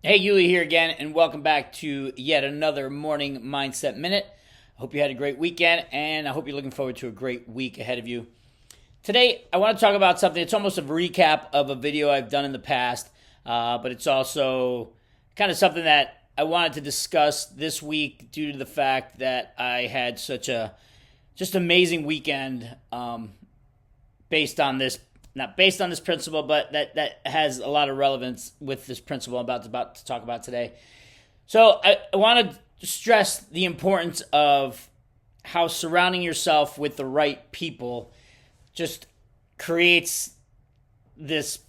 Hey, Yuli here again, and welcome back to yet another Morning Mindset Minute. I hope you had a great weekend, and I hope you're looking forward to a great week ahead of you. Today, I want to talk about something. It's almost a recap of a video I've done in the past, but it's also kind of something that I wanted to discuss this week due to the fact that I had such a just amazing weekend based on this not based on this principle, but that has a lot of relevance with this principle I'm about to talk about today. So I want to stress the importance of how surrounding yourself with the right people just creates this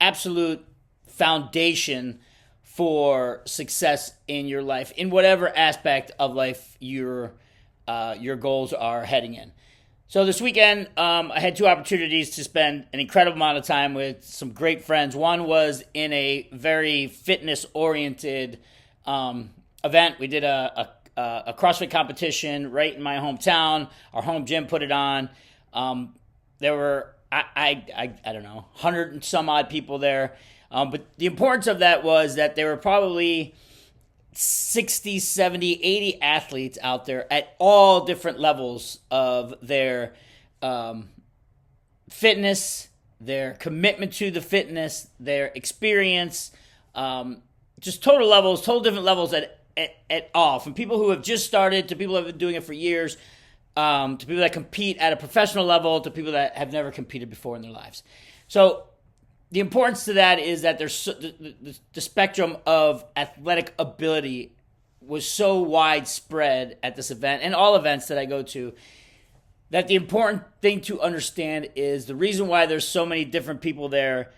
absolute foundation for success in your life, in whatever aspect of life your goals are heading in. So this weekend, I had two opportunities to spend an incredible amount of time with some great friends. One was in a very fitness-oriented event. We did a CrossFit competition right in my hometown. Our home gym put it on. There were, I don't know, 100 and some odd people there. But the importance of that was that there were probably 60, 70, 80 athletes out there at all different levels of their fitness, their commitment to the fitness, their experience, just total different levels at all. From people who have just started to people who have been doing it for years, to people that compete at a professional level, to people that have never competed before in their lives. So the importance to that is that there's the spectrum of athletic ability was so widespread at this event and all events that I go to, that the important thing to understand is the reason why there's so many different people there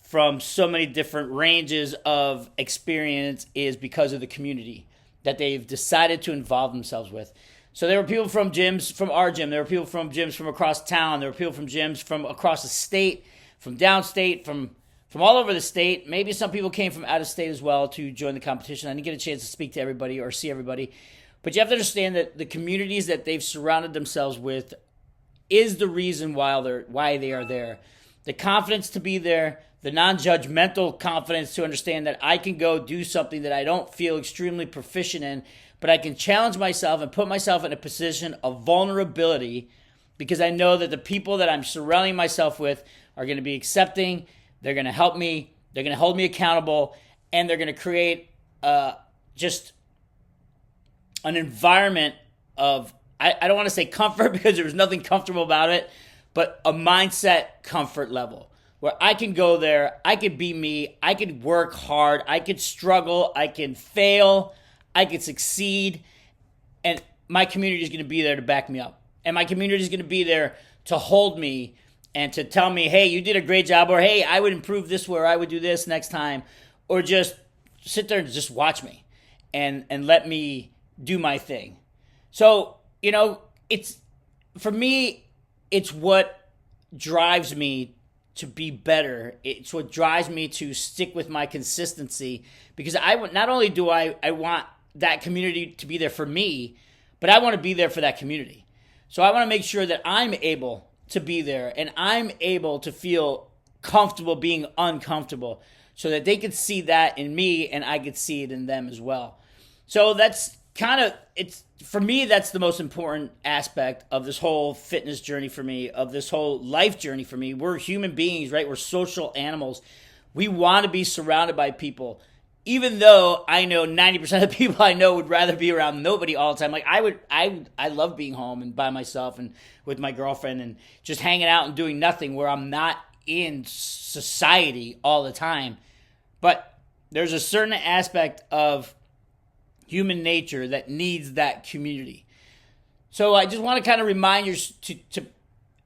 from so many different ranges of experience is because of the community that they've decided to involve themselves with. So there were people from gyms from our gym, there were people from gyms from across town, there were people from gyms from across the state, from downstate, from all over the state. Maybe some people came from out of state as well to join the competition. I didn't get a chance to speak to everybody or see everybody. But you have to understand that the communities that they've surrounded themselves with is the reason why they are there. The confidence to be there, the non-judgmental confidence to understand that I can go do something that I don't feel extremely proficient in, but I can challenge myself and put myself in a position of vulnerability because I know that the people that I'm surrounding myself with are going to be accepting, they're going to help me, they're going to hold me accountable, and they're going to create just an environment of, I don't want to say comfort because there's nothing comfortable about it, but a mindset comfort level where I can go there, I could be me, I could work hard, I could struggle, I can fail, I could succeed, and my community is going to be there to back me up. And my community is going to be there to hold me and to tell me, hey, you did a great job, or hey, I would improve this where I would do this next time, or just sit there and just watch me and let me do my thing. So, it's for me, it's what drives me to be better. It's what drives me to stick with my consistency because not only do I want that community to be there for me, but I want to be there for that community. So I want to make sure that I'm able to be there and I'm able to feel comfortable being uncomfortable so that they could see that in me and I could see it in them as well. So that's for me, that's the most important aspect of this whole fitness journey for me, of this whole life journey for me. We're human beings, right? We're social animals. We want to be surrounded by people. Even though I know 90% of the people I know would rather be around nobody all the time. Like I love being home and by myself and with my girlfriend and just hanging out and doing nothing where I'm not in society all the time. But there's a certain aspect of human nature that needs that community. So I just want to kind of remind you to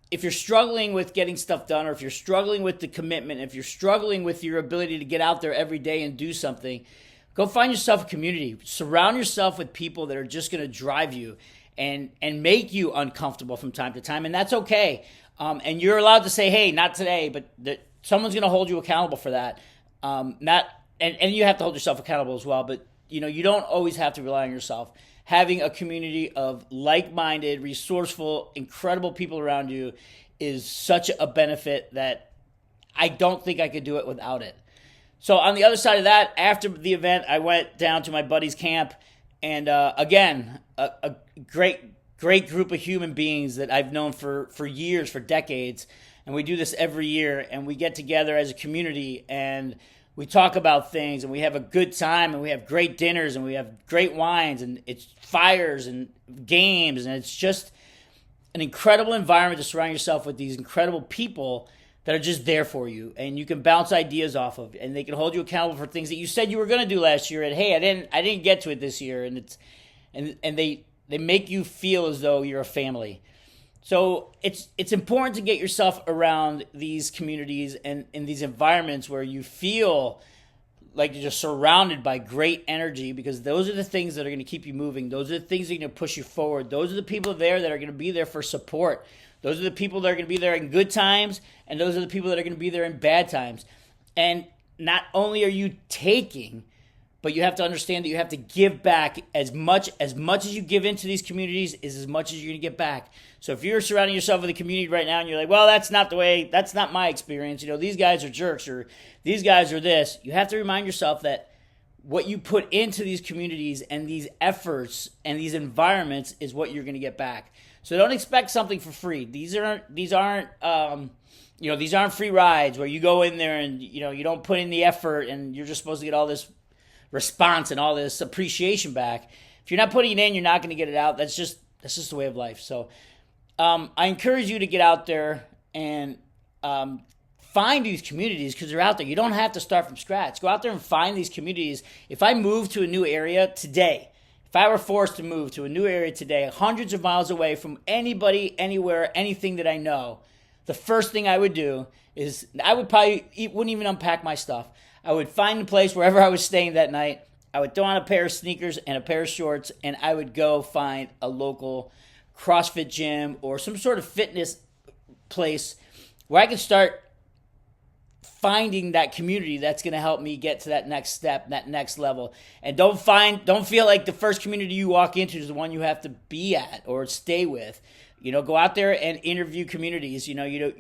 if you're struggling with getting stuff done, or if you're struggling with the commitment, if you're struggling with your ability to get out there every day and do something, go find yourself a community. Surround yourself with people that are just going to drive you and make you uncomfortable from time to time, and that's okay. And you're allowed to say, "Hey, not today," but someone's going to hold you accountable for that. Not and you have to hold yourself accountable as well. But you don't always have to rely on yourself. Having a community of like-minded, resourceful, incredible people around you is such a benefit that I don't think I could do it without it. So on the other side of that, after the event, I went down to my buddy's camp, and again, a great group of human beings that I've known for years, for decades, and we do this every year, and we get together as a community, and we talk about things, and we have a good time, and we have great dinners, and we have great wines, and it's fires and games, and it's just an incredible environment to surround yourself with these incredible people that are just there for you, and you can bounce ideas off of, and they can hold you accountable for things that you said you were going to do last year, and hey, I didn't get to it this year, and they make you feel as though you're a family. So it's important to get yourself around these communities and in these environments where you feel like you're just surrounded by great energy, because those are the things that are going to keep you moving. Those are the things that are going to push you forward. Those are the people there that are going to be there for support. Those are the people that are going to be there in good times, and those are the people that are going to be there in bad times. And not only are you taking, but you have to understand that you have to give back as much as you give into these communities is as much as you're going to get back. So if you're surrounding yourself with a community right now and you're like, well, that's not my experience. These guys are jerks, or these guys are this. You have to remind yourself that what you put into these communities and these efforts and these environments is what you're going to get back. So don't expect something for free. These aren't free rides where you go in there and you don't put in the effort and you're just supposed to get all this response and all this appreciation back. If you're not putting it in, you're not going to get it out. That's just the way of life. So I encourage you to get out there and find these communities, because they're out there. You don't have to start from scratch. Go out there and find these communities. If I move to a new area today, if I were forced to move to a new area today, hundreds of miles away from anybody, anywhere, anything that I know, the first thing I would do is I would wouldn't even unpack my stuff. I would find a place wherever I was staying that night. I would throw on a pair of sneakers and a pair of shorts, and I would go find a local CrossFit gym or some sort of fitness place where I could start finding that community that's going to help me get to that next step, that next level. And don't feel like the first community you walk into is the one you have to be at or stay with. Go out there and interview communities. You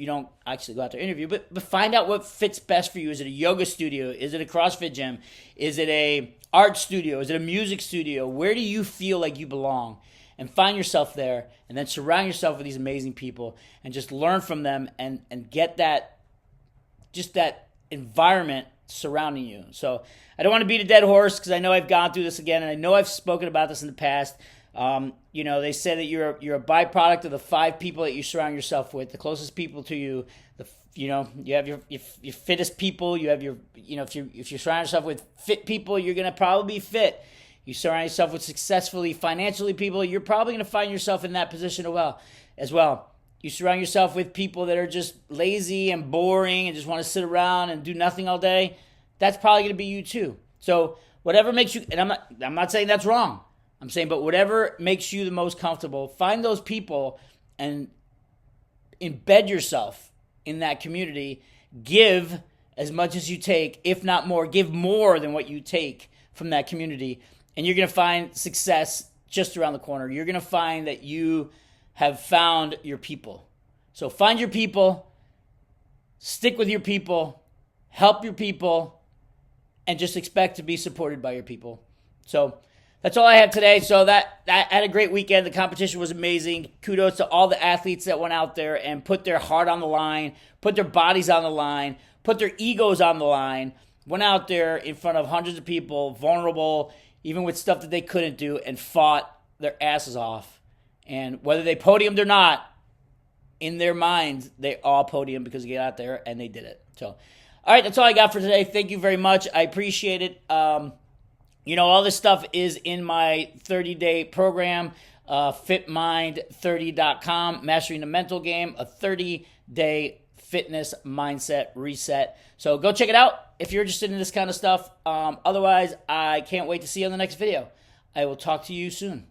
don't actually go out there and interview, but find out what fits best for you. Is it a yoga studio? Is it a CrossFit gym? Is it a art studio? Is it a music studio? Where do you feel like you belong? And find yourself there, and then surround yourself with these amazing people and just learn from them and get that environment surrounding you. So I don't want to beat a dead horse, because I know I've gone through this again, and I know I've spoken about this in the past. They say that you're a byproduct of the 5 people that you surround yourself with, the closest people to you. You have your fittest people. You have if you surround yourself with fit people, you're gonna probably be fit. You surround yourself with successfully, financially people, you're probably gonna find yourself in that position as well. You surround yourself with people that are just lazy and boring and just want to sit around and do nothing all day, that's probably going to be you too. So whatever makes you, and I'm not saying that's wrong. I'm saying, but whatever makes you the most comfortable, find those people and embed yourself in that community. Give as much as you take, if not more. Give more than what you take from that community, and you're going to find success just around the corner. You're going to find that you have found your people. So find your people, stick with your people, help your people, and just expect to be supported by your people. So that's all I have today. So that I had a great weekend. The competition was amazing. Kudos to all the athletes that went out there and put their heart on the line, put their bodies on the line, put their egos on the line, went out there in front of hundreds of people, vulnerable, even with stuff that they couldn't do, and fought their asses off. And whether they podiumed or not, in their minds, they all podiumed because they got out there and they did it. So, all right, that's all I got for today. Thank you very much. I appreciate it. All this stuff is in my 30-day program, fitmind30.com, Mastering the Mental Game, a 30-day fitness mindset reset. So go check it out if you're interested in this kind of stuff. Otherwise, I can't wait to see you on the next video. I will talk to you soon.